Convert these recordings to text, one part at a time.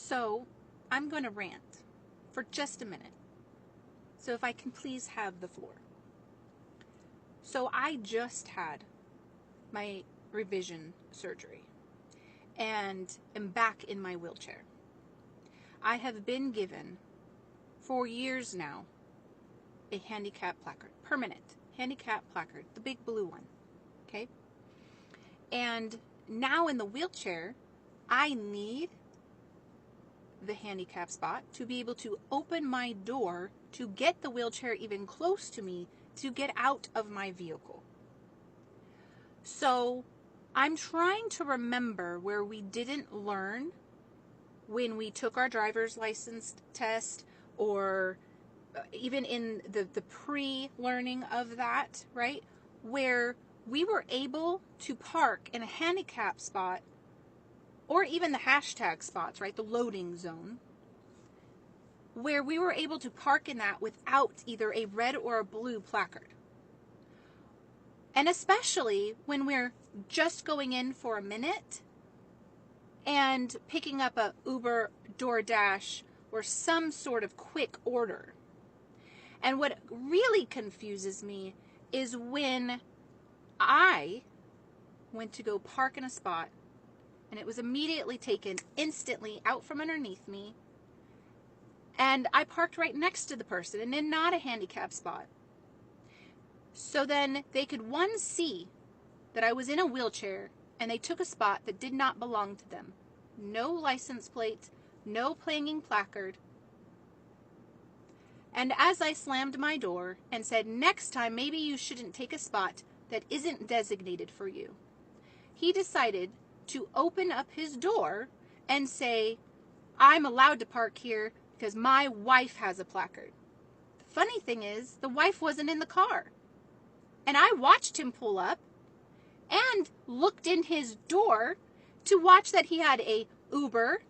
So I'm going to rant for just a minute. So if I can please have the floor. So I just had my revision surgery and am back in my wheelchair. I have been given, for years now, a handicap placard, permanent handicap placard, the big blue one, okay? And now in the wheelchair, I need the handicap spot to be able to open my door to get the wheelchair even close to me to get out of my vehicle. So I'm trying to remember where we didn't learn when we took our driver's license test, or even in the pre-learning of that, right? Where we were able to park in a handicap spot, or even the hashtag spots, right? The loading zone, where we were able to park in that without either a red or a blue placard. And especially when we're just going in for a minute and picking up a Uber, DoorDash, or some sort of quick order. And what really confuses me is when I went to go park in a spot and it was immediately taken instantly out from underneath me, and I parked right next to the person and in not a handicap spot. So then they could, one, see that I was in a wheelchair and they took a spot that did not belong to them. No license plate, no clanging placard. And as I slammed my door and said, next time maybe you shouldn't take a spot that isn't designated for you, he decided to open up his door and say, I'm allowed to park here because my wife has a placard. The funny thing is, the wife wasn't in the car. And I watched him pull up and looked in his door to watch that he had a Uber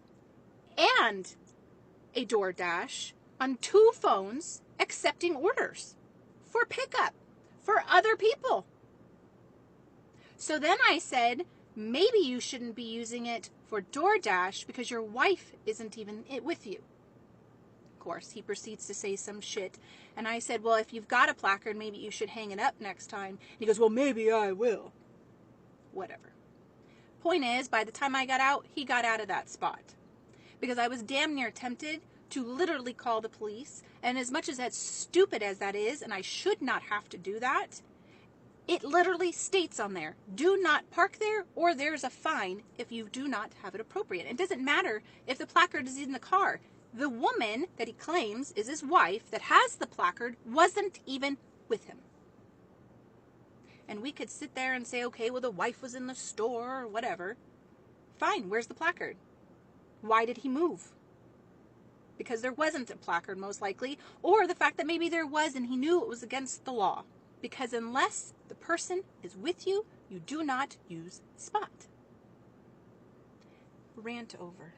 and a DoorDash on 2 phones accepting orders for pickup for other people. So then I said, maybe you shouldn't be using it for DoorDash because your wife isn't even with you. Of course, he proceeds to say some shit. And I said, well, if you've got a placard, maybe you should hang it up next time. And he goes, well, maybe I will. Whatever. Point is, by the time I got out, he got out of that spot. Because I was damn near tempted to literally call the police. And as much as stupid as that is, and I should not have to do that, it literally states on there, do not park there, or there's a fine if you do not have it appropriate. It doesn't matter if the placard is in the car. The woman that he claims is his wife that has the placard wasn't even with him. And we could sit there and say, okay, well, the wife was in the store or whatever. Fine, where's the placard? Why did he move? Because there wasn't a placard, most likely, or the fact that maybe there was and he knew it was against the law. Because unless the person is with you, you do not use spot. Rant over.